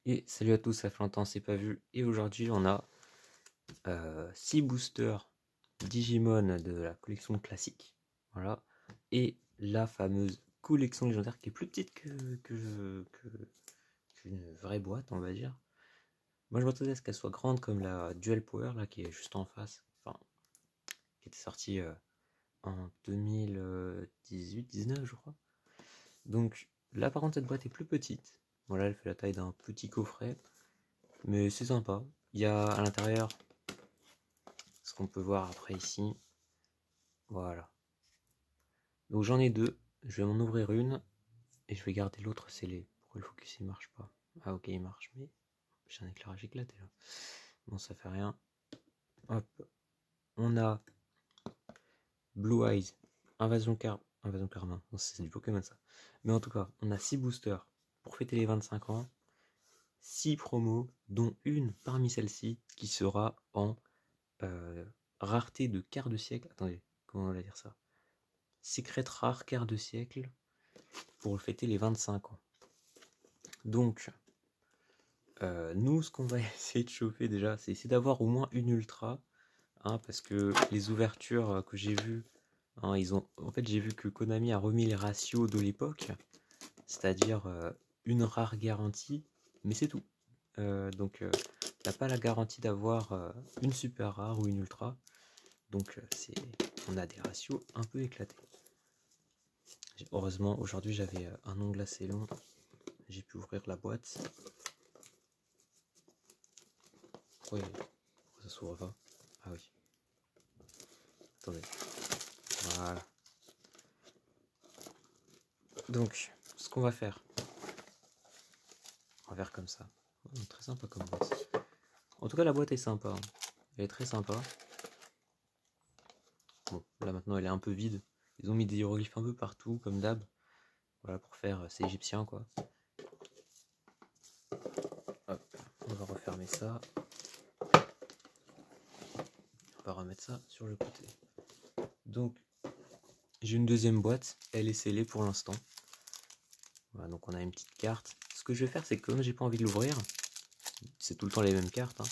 Et salut à tous, ça fait longtemps c'est pas vu. Et aujourd'hui on a 6 boosters Digimon de la collection classique. Voilà. Et la fameuse collection légendaire qui est plus petite qu'une vraie boîte, on va dire. Moi je m'attendais à ce qu'elle soit grande comme la Dual Power là qui est juste en face. Enfin, qui était sortie en 2018-19 je crois. Donc là par contre cette boîte est plus petite. Voilà, elle fait la taille d'un petit coffret. Mais c'est sympa. Il y a à l'intérieur ce qu'on peut voir après ici. Voilà. Donc j'en ai deux. Je vais m'en ouvrir une et je vais garder l'autre scellé. Pourquoi le focus il marche pas? Ah ok il marche, mais j'ai un éclairage éclaté là. Bon ça fait rien. Hop. On a Blue Eyes, Invasion Karma. Non, c'est du Pokémon ça. Mais en tout cas, on a 6 boosters pour fêter les 25 ans. 6 promos, dont une parmi celles-ci qui sera en rareté de quart de siècle. Attendez, comment on va dire ça? Secret rare quart de siècle pour fêter les 25 ans. Donc, nous, ce qu'on va essayer de chauffer déjà, c'est essayer d'avoir au moins une ultra, hein, parce que les ouvertures que j'ai vues, hein, en fait, j'ai vu que Konami a remis les ratios de l'époque, c'est-à-dire une rare garantie, mais c'est tout. Donc, t'as pas la garantie d'avoir une super rare ou une ultra, donc on a des ratios un peu éclatés. Heureusement, aujourd'hui j'avais un ongle assez long, j'ai pu ouvrir la boîte. Pourquoi ça s'ouvre pas? Ah oui. Attendez. Voilà. Donc, ce qu'on va faire comme ça. Oh, très sympa comme boîte. En tout cas, la boîte est sympa. Hein. Elle est très sympa. Bon, là maintenant elle est un peu vide. Ils ont mis des hiéroglyphes un peu partout, comme d'hab. Voilà, pour faire c'est égyptien quoi. Hop, on va refermer ça. On va remettre ça sur le côté. Donc, j'ai une deuxième boîte. Elle est scellée pour l'instant. Voilà, donc on a une petite carte. Ce que je vais faire, c'est que comme j'ai pas envie de l'ouvrir, c'est tout le temps les mêmes cartes. Hein.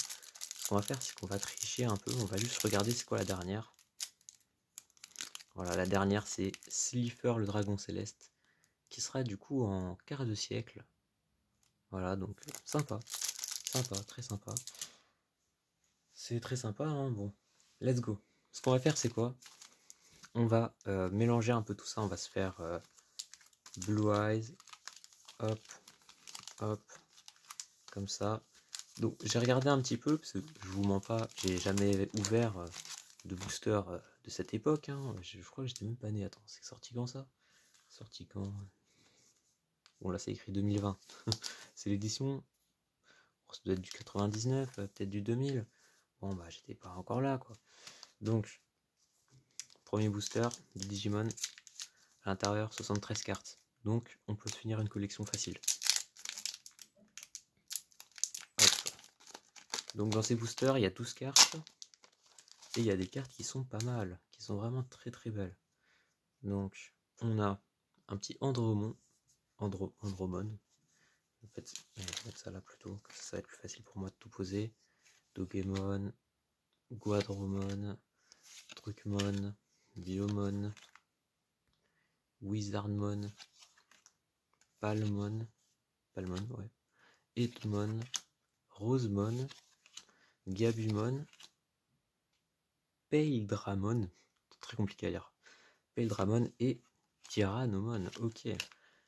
Ce qu'on va faire, c'est qu'on va tricher un peu. On va juste regarder c'est quoi la dernière. Voilà, la dernière, c'est Slifer le dragon céleste, qui sera du coup en quart de siècle. Voilà, donc sympa, très sympa. C'est très sympa, hein, bon. Let's go. Ce qu'on va faire, c'est quoi? On va mélanger un peu tout ça. On va se faire Blue Eyes, hop, hop, comme ça. Donc j'ai regardé un petit peu, parce que je vous mens pas, j'ai jamais ouvert de booster de cette époque. Hein. Je crois que j'étais même pas né. Attends, c'est sorti quand ça? Sorti quand? Bon là c'est écrit 2020. C'est l'édition. Ça doit être du 99, peut-être du 2000. Bon bah j'étais pas encore là quoi. Donc, premier booster de Digimon. À l'intérieur 73 cartes. Donc on peut se finir une collection facile. Hop. Donc dans ces boosters, il y a 12 cartes. Et il y a des cartes qui sont pas mal, qui sont vraiment très très belles. Donc on a un petit Andromon. Andromon. En fait, je vais mettre ça là plutôt, comme ça va être plus facile pour moi de tout poser. Dogemon, Guadromon, Druckmon, Biomon, Wizardmon, Palmon, ouais, Etmon, Rosemon, Gabumon, Paildramon, très compliqué à lire, Paildramon et Tyrannomon, ok.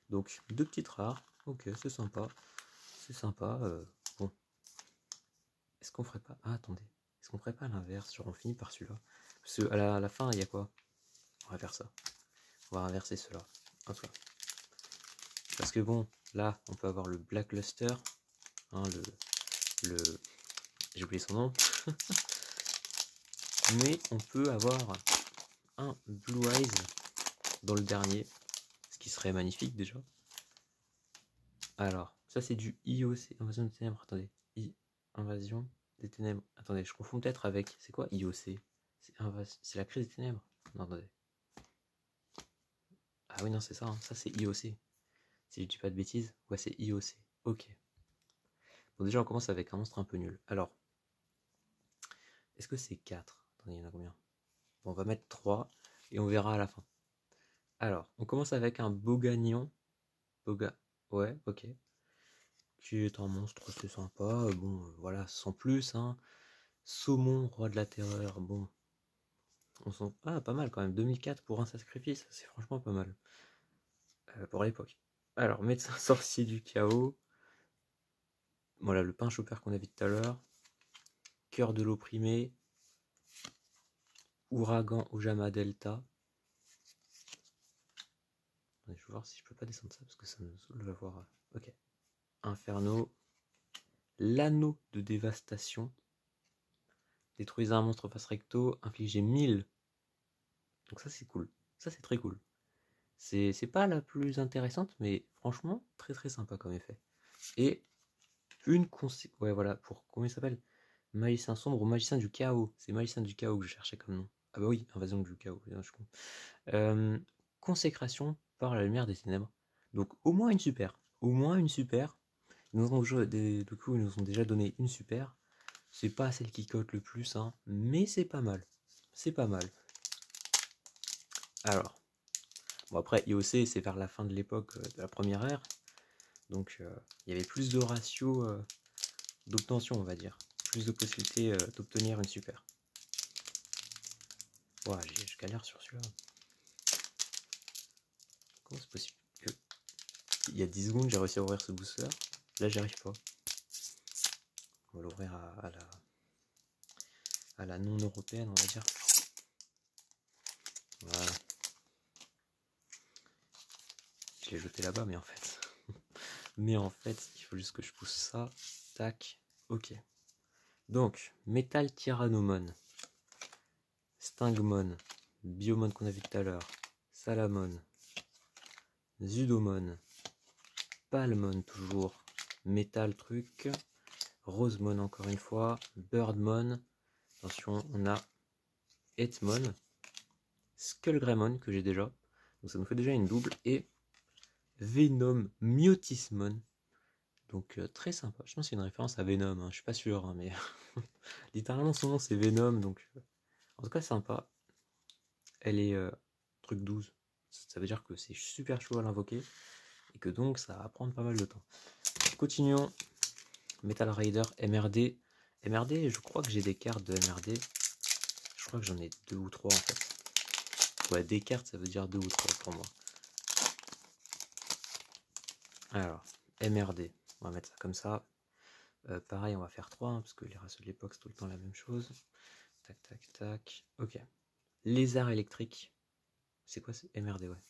Donc deux petites rares, ok, c'est sympa, bon. Est-ce qu'on ferait pas, ah attendez, est-ce qu'on ferait pas l'inverse, genre on finit par celui-là, parce que à la fin il y a quoi? On va faire ça, on va inverser cela, hop là. Parce que bon, là on peut avoir le Black Luster, hein, le j'ai oublié son nom, mais on peut avoir un Blue Eyes dans le dernier, ce qui serait magnifique déjà. Alors, ça c'est du IOC, Invasion des Ténèbres, attendez, Invasion des Ténèbres, attendez, je confonds peut-être avec, c'est quoi IOC? C'est la crise des ténèbres? Non, attendez. Ah oui, non, c'est ça, hein. Ça c'est IOC. Si je dis pas de bêtises, ouais, c'est IOC, ok. Donc déjà, on commence avec un monstre un peu nul. Alors, est-ce que c'est 4? Attendez, il y en a combien? Bon, on va mettre 3 et on verra à la fin. Alors, on commence avec un Boganion. Ouais, ok. Qui est un monstre, c'est sympa. Bon, voilà, sans plus, hein. Saumon, roi de la terreur. Bon, on s'en... Ah, pas mal quand même. 2004 pour un sacrifice, c'est franchement pas mal. Pour l'époque. Alors, médecin sorcier du chaos. Voilà, le pain chopper qu'on a vu tout à l'heure. Cœur de l'opprimé. Ouragan Ojama Delta. Je vais voir si je peux pas descendre ça parce que ça me saoule de voir. Ok. Inferno. L'anneau de dévastation. Détruisez un monstre face recto. Infligez 1000. Donc ça c'est cool. Ça c'est très cool. C'est pas la plus intéressante, mais franchement très très sympa comme effet. Et une ouais voilà, pour comment il s'appelle? Magicien sombre ou magicien du chaos. C'est magicien du chaos que je cherchais comme nom. Ah bah oui, invasion du chaos, je suis con. Consécration par la lumière des ténèbres. Donc au moins une super. Au moins une super. Du coup, ils nous ont déjà donné une super. C'est pas celle qui cote le plus, hein, mais c'est pas mal. C'est pas mal. Alors, bon après, IOC, c'est vers la fin de l'époque de la première ère. Donc, il y avait plus de ratio d'obtention, on va dire. Plus de possibilités d'obtenir une super. Ouah, je galère sur celui-là. Comment c'est possible que... Il y a 10 secondes, j'ai réussi à ouvrir ce booster. Là, j'y arrive pas. On va l'ouvrir à la non européenne, on va dire. Voilà. Je l'ai jeté là-bas, mais en fait... mais en fait, il faut juste que je pousse ça. Tac. Ok. Donc, Métal Tyrannomon. Stingmon. Biomon qu'on a vu tout à l'heure. Salamon. Zudomon. Palmon toujours. Métal truc. Rosemon encore une fois. Birdmon. Attention, on a Etmon. Skullgreymon que j'ai déjà. Donc ça nous fait déjà une double. Et Venom Myotismon. Donc très sympa. Je pense que c'est une référence à Venom. Hein. Je suis pas sûr, hein, mais littéralement son nom c'est Venom. Donc en tout cas sympa. Elle est truc 12. Ça veut dire que c'est super chaud à l'invoquer. Et que donc ça va prendre pas mal de temps. Continuons. Metal Raider MRD. MRD, je crois que j'ai des cartes de MRD. Je crois que j'en ai 2 ou 3 en fait. Ouais, des cartes ça veut dire 2 ou 3 pour moi. Alors, MRD. On va mettre ça comme ça. Pareil, on va faire 3, hein, parce que les races de l'époque, c'est tout le temps la même chose. Tac, tac, tac. Ok. Lézard électrique. C'est quoi c'est MRD, ouais.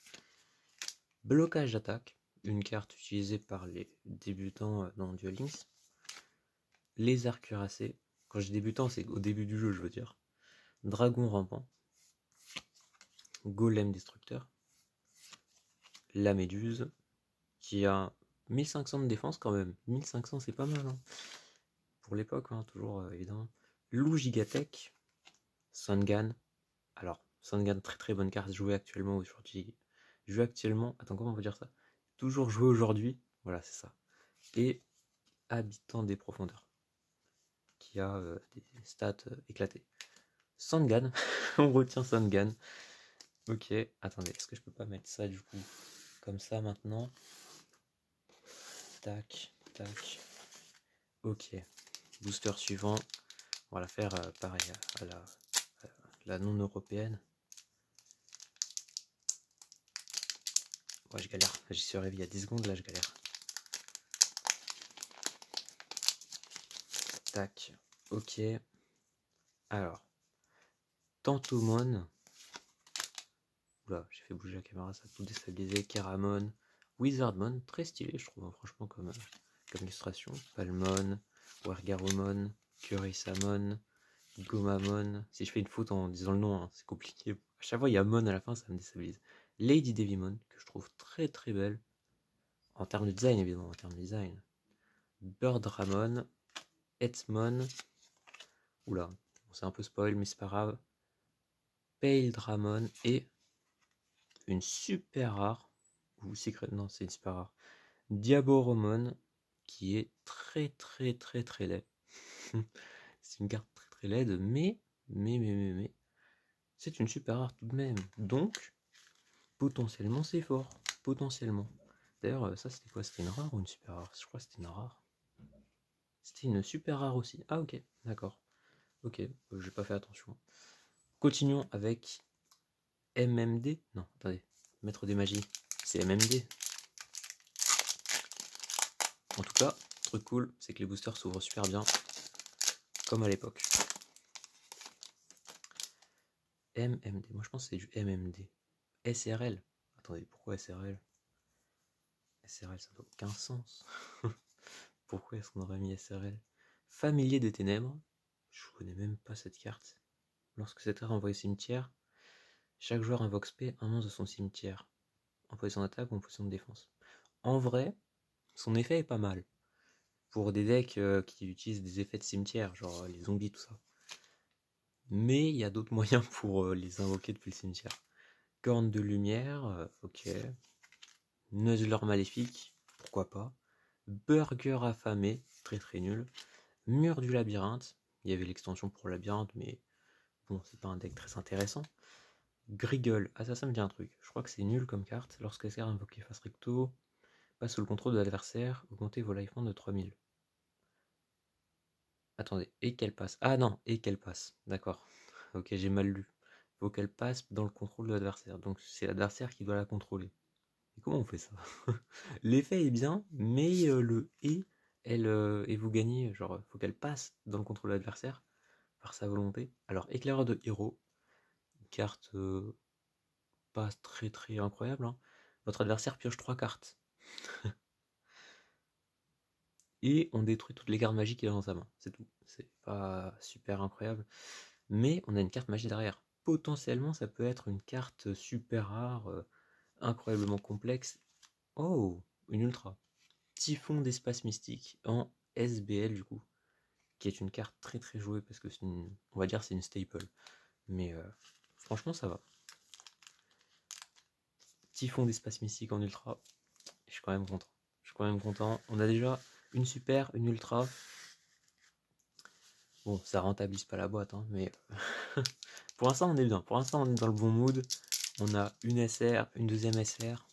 Blocage d'attaque. Une carte utilisée par les débutants dans Duel Links. Lézard cuirassé. Quand je dis débutant, c'est au début du jeu, je veux dire. Dragon rampant. Golem destructeur. La méduse. Qui a 1500 de défense quand même. 1500, c'est pas mal, hein. Pour l'époque, hein, toujours évidemment. Loup Gigatech. Sungan. Alors, Sungan, très très bonne carte jouée actuellement aujourd'hui. Jouée actuellement. Attends, comment on va dire ça? Toujours joué aujourd'hui. Voilà, c'est ça. Et Habitant des profondeurs. Qui a des stats éclatées. Sungan. On retient Sungan. Ok, attendez, est-ce que je peux pas mettre ça du coup comme ça maintenant? Tac, tac. Ok. Booster suivant. On va la faire pareil à la non européenne. Ouais, je galère. J'y suis arrivé il y a 10 secondes, là je galère. Tac. Ok. Alors. Tantomon. Oula, j'ai fait bouger la caméra, ça a tout déstabilisé. Keramon. Wizardmon. Très stylé, je trouve, hein, franchement, comme illustration. Palmon. Wargaromon. Kurisamon. Gomamon. Si je fais une faute en disant le nom, hein, c'est compliqué. À chaque fois, il y a Mon à la fin, ça me déstabilise. Lady Devimon, que je trouve très très belle. En termes de design, évidemment, en termes de design. Birdramon. Etmon. Oula, c'est un peu spoil, mais c'est pas grave. Pale Dramon et une super rare. Ou secret, non, c'est une super rare. Diaboromon, qui est très laid. C'est une carte très laide, mais c'est une super rare tout de même. Donc, potentiellement, c'est fort. Potentiellement. D'ailleurs, ça c'était quoi? C'était une rare ou une super rare? Je crois que c'était une rare. C'était une super rare aussi. Ah ok, d'accord. Ok, j'ai pas fait attention. Continuons avec MMD. Non, attendez. Maître des magies. C'est MMD. En tout cas, truc cool, c'est que les boosters s'ouvrent super bien. Comme à l'époque. MMD. Moi je pense que c'est du MMD. SRL. Attendez, pourquoi SRL? SRL, ça n'a aucun sens. Pourquoi est-ce qu'on aurait mis SRL? Familier des ténèbres. Je connais même pas cette carte. Lorsque cette carte est envoyée au cimetière, chaque joueur invoque spé un monstre de son cimetière, en position d'attaque ou en position de défense. En vrai, son effet est pas mal. Pour des decks qui utilisent des effets de cimetière, genre les zombies, tout ça. Mais il y a d'autres moyens pour les invoquer depuis le cimetière. Corne de lumière, ok. Nuzzler maléfique, pourquoi pas. Burger affamé, très nul. Mur du labyrinthe, il y avait l'extension pour labyrinthe, mais bon, c'est pas un deck très intéressant. Griggle, ah ça me dit un truc. Je crois que c'est nul comme carte. Lorsque cette carte invoquée face recto, passe sous le contrôle de l'adversaire, augmentez vos life points de 3000. Attendez, et qu'elle passe. Ah non, et qu'elle passe. D'accord. Ok, j'ai mal lu. Faut qu'elle passe dans le contrôle de l'adversaire. Donc c'est l'adversaire qui doit la contrôler. Et comment on fait ça? L'effet est bien, mais le et vous gagnez, genre, faut qu'elle passe dans le contrôle de l'adversaire par sa volonté. Alors, éclaireur de héros, une carte pas très incroyable. Hein. Votre adversaire pioche 3 cartes. Et on détruit toutes les cartes magiques qu'il a dans sa main. C'est tout. C'est pas super incroyable. Mais on a une carte magie derrière. Potentiellement, ça peut être une carte super rare, incroyablement complexe. Oh, une ultra. Typhon d'espace mystique en SBL du coup. Qui est une carte très jouée parce que c'est une. On va dire c'est une staple. Mais franchement ça va. Typhon d'espace mystique en ultra. Je suis quand même content. Je suis quand même content. On a déjà une super, une ultra. Bon, ça rentabilise pas la boîte, hein, mais pour l'instant on est bien. Pour l'instant on est dans le bon mood. On a une SR, une deuxième SR.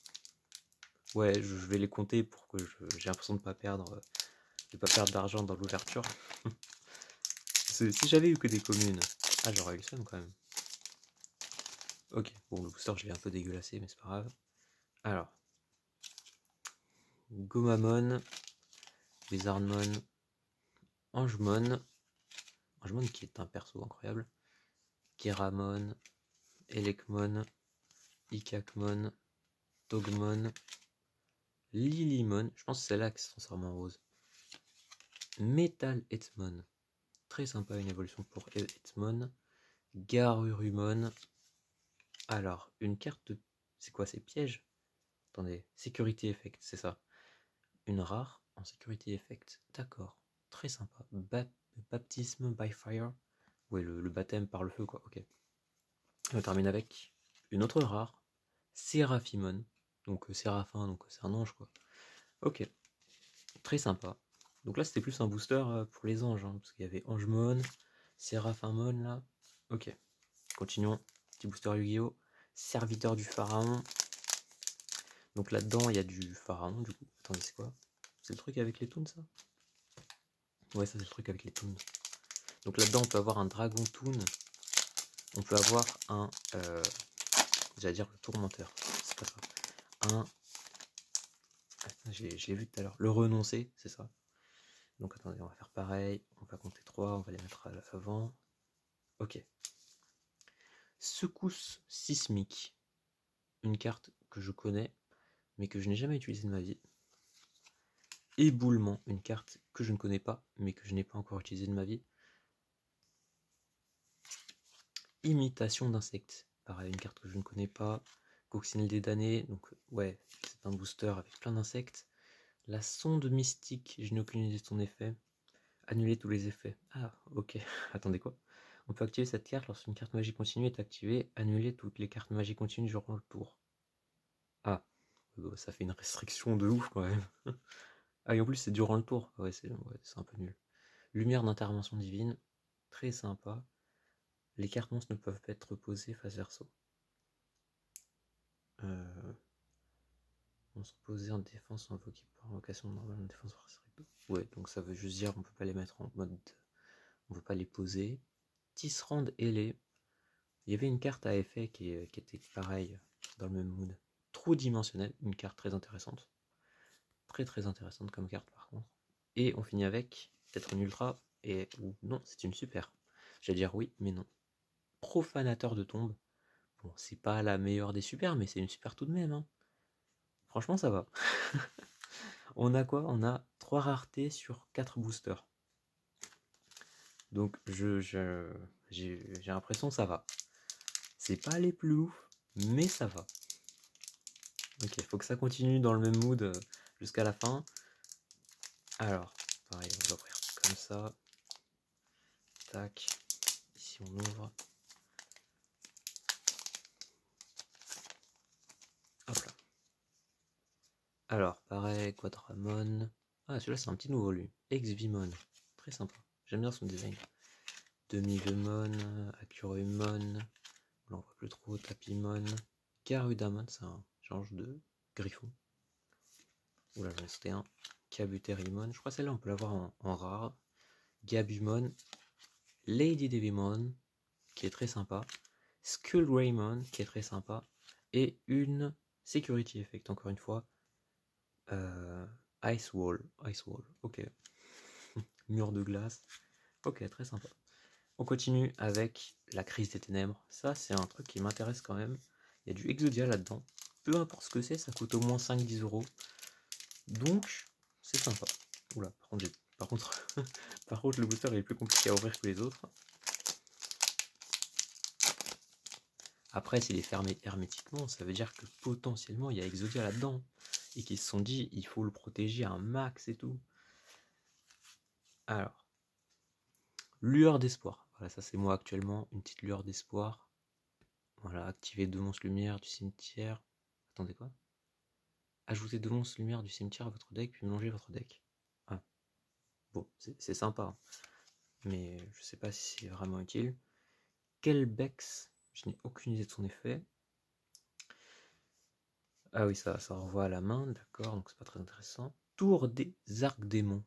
Ouais, je vais les compter pour que j'ai l'impression de pas perdre d'argent dans l'ouverture. Si j'avais eu que des communes, ah j'aurais eu le seum quand même. Ok, bon le booster je l'ai un peu dégueulassé, mais c'est pas grave. Alors, Gomamon, Wizardmon, Angemon qui est un perso incroyable, Keramon, Elekmon, Ikakmon, Togmon, Lilymon, je pense que c'est celle-là qui se transforme en rose, Metal Hetmon, très sympa, une évolution pour Hetmon, Garurumon, alors, une carte de... C'est quoi, c'est piège? Attendez, Security Effect, c'est ça. Une rare en Security Effect, d'accord, très sympa. Baptisme by Fire, ouais, le baptême par le feu, quoi, ok. On termine avec une autre rare, Séraphimon, donc Séraphin, donc c'est un ange, quoi. Ok, très sympa. Donc là, c'était plus un booster pour les anges, hein, parce qu'il y avait Angemon, Séraphimon, là. Ok, continuons. Petit booster Yu-Gi-Oh! Serviteur du pharaon. Donc là-dedans, il y a du pharaon, du coup. Attendez, c'est quoi? C'est le truc avec les toons, ça? Ouais, ça, c'est le truc avec les toons. Donc là-dedans, on peut avoir un dragon toon. On peut avoir un... j'allais dire le tourmenteur. C'est pas ça. Un... je l'ai vu tout à l'heure. Le renoncer, c'est ça. Donc attendez, on va faire pareil. On va compter 3, on va les mettre à l'avant. Ok. Secousse sismique. Une carte que je connais, mais que je n'ai jamais utilisée de ma vie. Éboulement, une carte que je ne connais pas, mais que je n'ai pas encore utilisée de ma vie. Imitation d'insectes, pareil, une carte que je ne connais pas. Coccinelle des damnés, donc ouais, c'est un booster avec plein d'insectes. La sonde mystique, je n'ai aucune idée de son effet. Annuler tous les effets. Ah, ok, attendez quoi? On peut activer cette carte lorsqu'une carte magie continue est activée. Annuler toutes les cartes magiques continues durant le tour. Ah, ça fait une restriction de ouf quand même. Ah, et en plus, c'est durant le tour. Ouais, c'est un peu nul. Lumière d'intervention divine, très sympa. Les cartes monstres ne peuvent pas être posées face verso. On se posait en défense invoquée par invocation normale en défense par série. Ouais, donc ça veut juste dire on peut pas les mettre en mode. On peut pas les poser. Tisserand ailé. Il y avait une carte à effet qui était pareil dans le même mood. Trou dimensionnel, une carte très intéressante. Très très intéressante comme carte par contre. Et on finit avec peut-être une ultra. Et ou non, c'est une super. J'allais dire oui, mais non. Profanateur de tombe. Bon, c'est pas la meilleure des super, mais c'est une super tout de même. Hein. Franchement, ça va. On a quoi? On a 3 raretés sur 4 boosters. Donc j'ai l'impression que ça va. C'est pas les plus ouf, mais ça va. Ok, il faut que ça continue dans le même mood jusqu'à la fin. Alors, pareil, on va ouvrir comme ça. Tac. Ici on ouvre. Hop là. Alors, pareil, Quadramon. Ah, celui-là c'est un petit nouveau lui. Ex-Vimon. Très sympa. J'aime bien son design. Demi-Vemon, Accurumon. On l'en voit plus trop. Tapimon. Garudamon, c'est un change de griffon. Oula, j'en ai sauté un. Kabuterimon. Je crois que celle-là on peut l'avoir en rare. Gabumon. Lady Devimon, qui est très sympa. Skullgreymon, qui est très sympa. Et une Security Effect, encore une fois. Ice Wall. Ice Wall, ok. Mur de glace. Ok, très sympa. On continue avec la crise des ténèbres. Ça, c'est un truc qui m'intéresse quand même. Il y a du Exodia là-dedans. Peu importe ce que c'est, ça coûte au moins 5-10 euros. Donc, c'est sympa. Oula, par contre, le booster est plus compliqué à ouvrir que les autres. Après, s'il est fermé hermétiquement, ça veut dire que potentiellement il y a Exodia là-dedans. Et qu'ils se sont dit, il faut le protéger à un max et tout. Alors, lueur d'espoir. Voilà, ça c'est moi actuellement, une petite lueur d'espoir. Voilà, activer 2 monstres lumière du cimetière. Attendez quoi? Ajoutez 2 monstres lumière du cimetière à votre deck, puis mélanger votre deck. Ah, bon, c'est sympa. Mais je sais pas si c'est vraiment utile. Kelbex, je n'ai aucune idée de son effet. Ah oui, ça renvoie à la main, d'accord, donc c'est pas très intéressant. Tour des Arcs-Démons.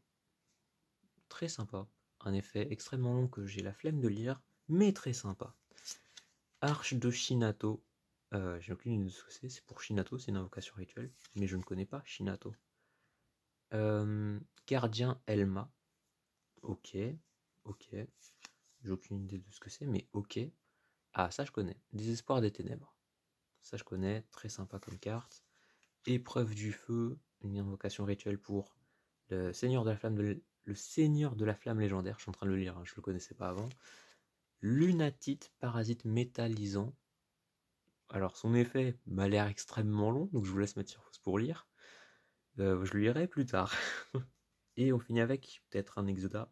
Très sympa. Un effet extrêmement long que j'ai la flemme de lire, mais très sympa. Arche de Shinato. J'ai aucune idée de ce que c'est. C'est pour Shinato, c'est une invocation rituelle, mais je ne connais pas Shinato. Gardien Elma. Ok, ok. J'ai aucune idée de ce que c'est, mais ok. Ah, ça je connais. Désespoir des ténèbres. Ça je connais, très sympa comme carte. Épreuve du feu, une invocation rituelle pour le Seigneur de la Flamme, le Seigneur de la Flamme légendaire. Je suis en train de le lire, hein, je le connaissais pas avant. Lunatite, parasite métallisant. Alors son effet m'a l'air extrêmement long, donc je vous laisse mettre sur pause pour lire. Je le lirai plus tard. Et on finit avec peut-être un Exodia,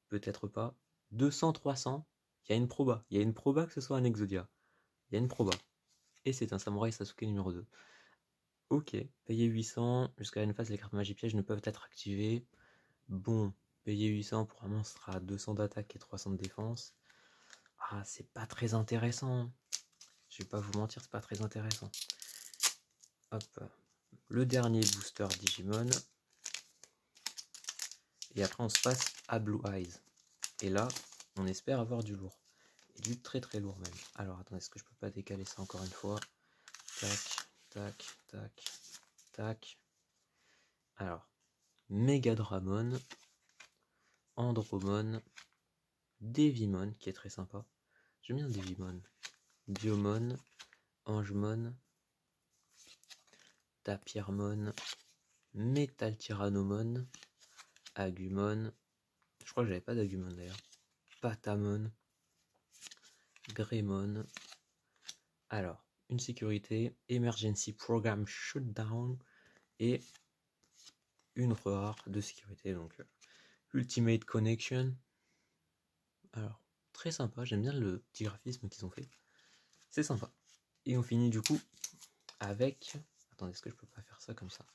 peut-être pas. 200-300, il y a une proba que ce soit un Exodia. Il y a une proba. Et c'est un Samouraï Sasuke numéro 2. Ok, payer 800, jusqu'à une phase, les cartes magie piège ne peuvent être activées. Bon, payer 800 pour un monstre à 200 d'attaque et 300 de défense. Ah, c'est pas très intéressant. Je vais pas vous mentir, c'est pas très intéressant. Hop, le dernier booster Digimon. Et après, on se passe à Blue Eyes. Et là, on espère avoir du lourd. Et du très très lourd même. Alors, attendez, est-ce que je peux pas décaler ça encore une fois? Tac, tac, tac, tac. Alors, Megadramon, Andromon, Devimon, qui est très sympa. J'aime bien Devimon. Diomon, Angemon, Tapirmon, Metal Tyrannomon, Agumon. Je crois que j'avais pas d'Agumon d'ailleurs. Patamon, Greymon. Alors, une sécurité, Emergency Program Shutdown et une rare de sécurité, donc Ultimate Connection. Alors, très sympa, j'aime bien le petit graphisme qu'ils ont fait. C'est sympa. Et on finit du coup avec... Attendez, est-ce que je peux pas faire ça comme ça?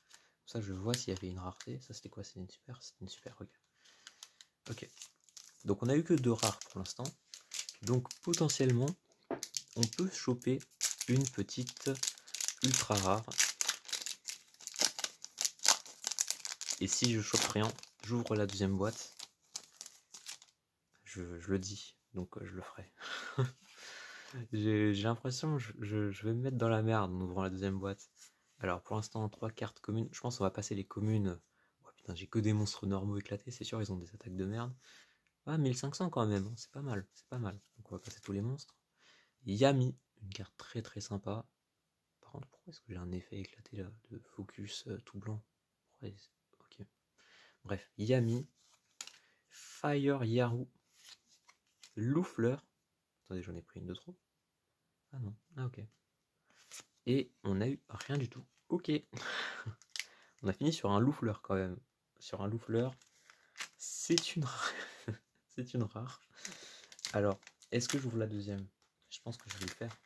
Ça, je vois s'il y avait une rareté. Ça, c'était quoi? C'était une super? C'était une super, ok. Ok. Donc, on a eu que 2 rares pour l'instant. Donc, potentiellement, on peut choper une petite ultra rare. Et si je chope rien, j'ouvre la deuxième boîte. Je le dis, donc je le ferai. J'ai l'impression que je vais me mettre dans la merde en ouvrant la deuxième boîte. Alors pour l'instant, 3 cartes communes. Je pense qu'on va passer les communes. Oh putain, j'ai que des monstres normaux éclatés, c'est sûr, ils ont des attaques de merde. Ah, 1500 quand même, hein, c'est pas mal, c'est pas mal. Donc on va passer tous les monstres. Yami, une carte très très sympa. Par contre, pourquoi est-ce que j'ai un effet éclaté là, de focus tout blanc? Ok. Bref, Yami, Fire Yaru, Loufleur. Attendez, j'en ai pris une de trop. Ah non, ah ok. Et on a eu rien du tout. Ok. On a fini sur un loufleur quand même. Sur un loufleur, c'est une rare. C'est une rare. Alors, est-ce que j'ouvre la deuxième? Je pense que je vais le faire.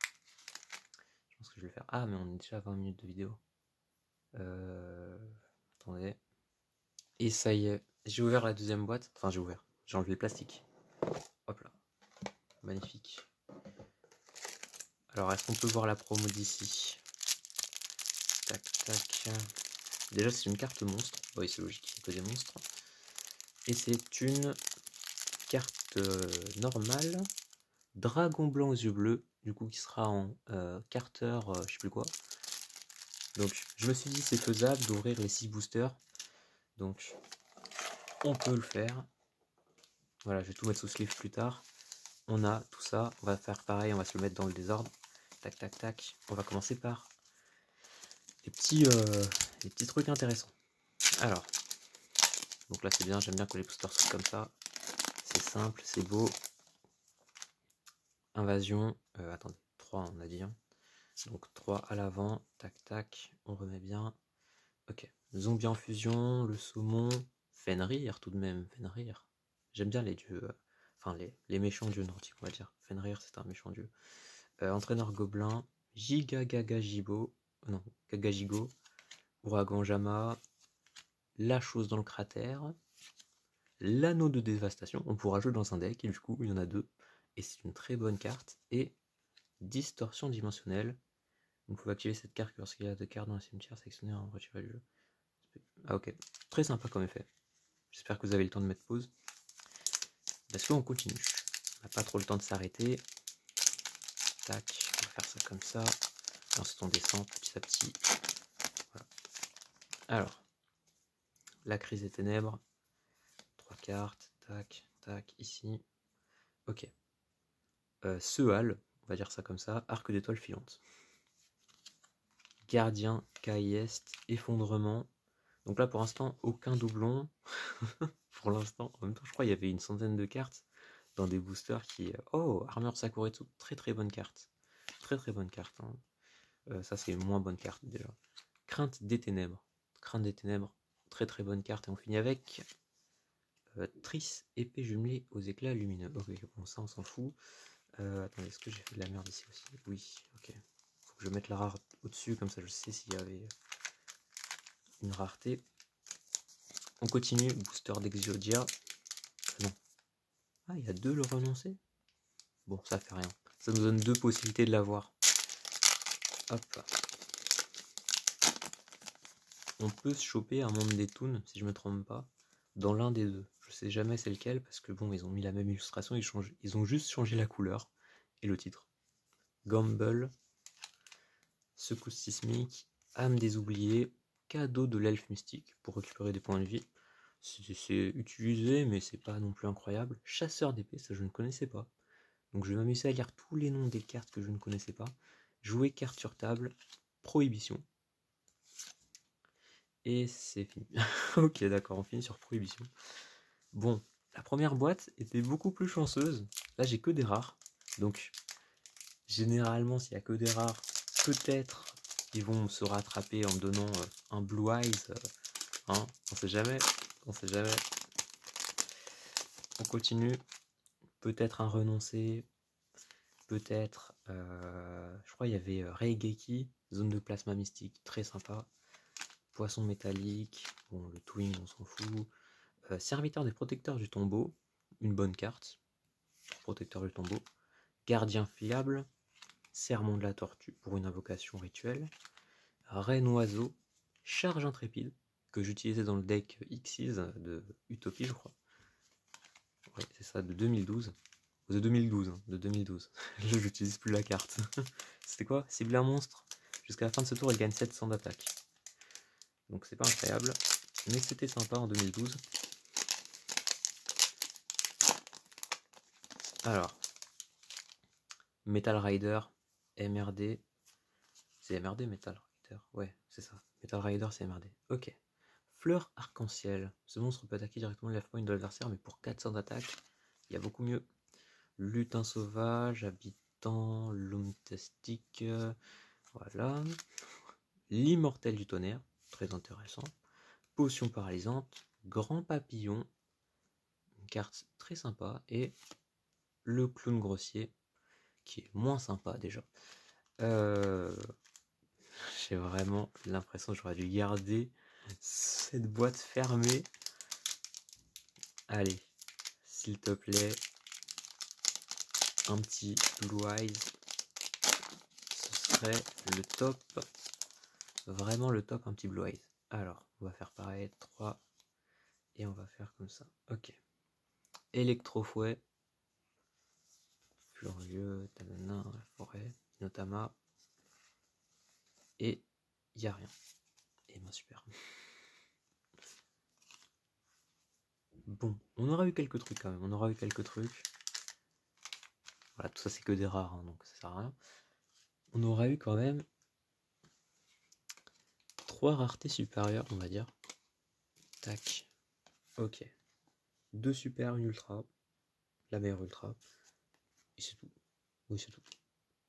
Je pense que je vais le faire. Ah, mais on est déjà à 20 minutes de vidéo. Attendez. Et ça y est, j'ai ouvert la deuxième boîte. Enfin, j'ai ouvert. J'ai enlevé le plastique. Hop là. Magnifique. Alors, est-ce qu'on peut voir la promo d'ici? Tac, tac. Déjà, c'est une carte monstre. Oui, c'est logique, c'est que des monstres. Et c'est une carte normale. Dragon blanc aux yeux bleus. Du coup, qui sera en Carter, je sais plus quoi. Donc, je me suis dit, c'est faisable d'ouvrir les 6 boosters. Donc, on peut le faire. Voilà, je vais tout mettre sous sleeve plus tard. On a tout ça. On va faire pareil, on va se le mettre dans le désordre. Tac, tac, tac. On va commencer par les petits trucs intéressants. Alors, donc là c'est bien, j'aime bien que les boosters soient comme ça. C'est simple, c'est beau. Invasion. Attendez, 3 on a dit. Hein. Donc 3 à l'avant. Tac, tac. On remet bien. Ok. Zombie en fusion, le saumon. Fenrir tout de même. Fenrir. J'aime bien les dieux. Enfin, les méchants dieux nordiques, on va dire. Fenrir, c'est un méchant dieu. Entraîneur gobelin. Gigagagajibo. Non, Gagajigo. Ouragan Jama. La chose dans le cratère. L'anneau de dévastation. On pourra jouer dans un deck, et du coup, il y en a 2. Et c'est une très bonne carte. Et distorsion dimensionnelle. Vous pouvez activer cette carte lorsqu'il y a 2 cartes dans le cimetière sélectionné en retiré du jeu. Ah ok, très sympa comme effet. J'espère que vous avez le temps de mettre pause. Parce qu'on continue. On n'a pas trop le temps de s'arrêter. Tac, on va faire ça comme ça. Ensuite on descend petit à petit. Voilà. Alors, la crise des ténèbres. 3 cartes. Tac, tac, ici. Ok. Sehal, on va dire ça comme ça. Arc d'étoile filante. Gardien, Kaïest, effondrement. Donc là pour l'instant aucun doublon. Pour l'instant, en même temps je crois qu'il y avait une centaine de cartes dans des boosters qui... Oh, Armure Sakuretsu, très très bonne carte. Très très bonne carte. Hein. Ça c'est une moins bonne carte déjà. Crainte des ténèbres. Crainte des ténèbres, très très bonne carte. Et on finit avec Triss, épée jumelée aux éclats lumineux. Ok, bon ça on s'en fout. Attendez, est-ce que j'ai fait de la merde ici aussi? Oui, ok. Faut que je mette la rare au-dessus, comme ça je sais s'il y avait une rareté. On continue, booster d'Exodia. Non. Ah, il y a 2 le renoncer. Bon, ça fait rien. Ça nous donne 2 possibilités de l'avoir. Hop. On peut se choper un monde des toons, si je me trompe pas, dans l'un des 2. Je sais jamais c'est lequel, parce que bon, ils ont mis la même illustration, ils ont juste changé la couleur et le titre. Gamble, secousse sismique, âme des oubliés, cadeau de l'elfe mystique pour récupérer des points de vie. C'est utilisé, mais c'est pas non plus incroyable. Chasseur d'épée, ça je ne connaissais pas. Donc je vais m'amuser à lire tous les noms des cartes que je ne connaissais pas. Jouer carte sur table, prohibition. Et c'est fini. Ok, d'accord, on finit sur prohibition. Bon, la première boîte était beaucoup plus chanceuse. Là, j'ai que des rares. Donc, généralement, s'il n'y a que des rares, peut-être ils vont se rattraper en me donnant un Blue Eyes. Hein, on sait jamais. On sait jamais. On continue. Peut-être un renoncé. Peut-être, je crois qu'il y avait Reigeki, zone de plasma mystique, très sympa. Poisson métallique, bon le twin on s'en fout. Serviteur des protecteurs du tombeau, une bonne carte. Protecteur du tombeau. Gardien fiable, sermon de la tortue pour une invocation rituelle. Reine oiseau, charge intrépide, que j'utilisais dans le deck Xyz de Utopie je crois. Ouais c'est ça, de 2012. De 2012, hein, de 2012. Je n'utilise plus la carte. C'était quoi? Cibler un monstre. Jusqu'à la fin de ce tour, il gagne 700 d'attaque. Donc c'est pas incroyable, mais c'était sympa en 2012. Alors, Metal Rider, MRD. C'est MRD Metal Rider? Ouais, c'est ça. Metal Rider, c'est MRD. Ok. Fleur arc-en-ciel. Ce monstre peut attaquer directement le life point de l'adversaire, mais pour 400 d'attaque, il y a beaucoup mieux. Lutin sauvage, habitant, lumtastique. Voilà. L'immortel du tonnerre, très intéressant. Potion paralysante, grand papillon, une carte très sympa, et le clown grossier, qui est moins sympa déjà. J'ai vraiment l'impression que j'aurais dû garder cette boîte fermée. Allez, s'il te plaît, un petit Blue Eyes, ce serait le top. Vraiment le top, un petit Blue Eyes. Alors, on va faire pareil, 3, et on va faire comme ça. Ok. Électrofouet, Furieux, Tanana, la forêt, Notama, et il n'y a rien. Et ben super. Bon, on aura eu quelques trucs quand même, on aura eu quelques trucs. Voilà, tout ça c'est que des rares, hein, donc ça sert à rien. On aura eu quand même 3 raretés supérieures, on va dire. Tac. Ok. 2 super, une ultra. La meilleure ultra. Et c'est tout. Oui, c'est tout.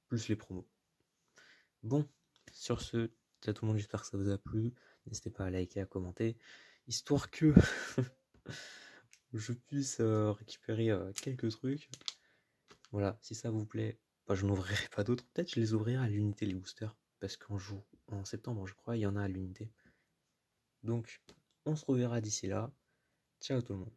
Plus les promos. Bon, sur ce, à tout le monde, j'espère que ça vous a plu. N'hésitez pas à liker, à commenter. Histoire que je puisse récupérer quelques trucs. Voilà, si ça vous plaît, bah, je n'ouvrirai pas d'autres. Peut-être je les ouvrirai à l'unité, les boosters. Parce en septembre, je crois, il y en a à l'unité. Donc, on se reverra d'ici là. Ciao tout le monde.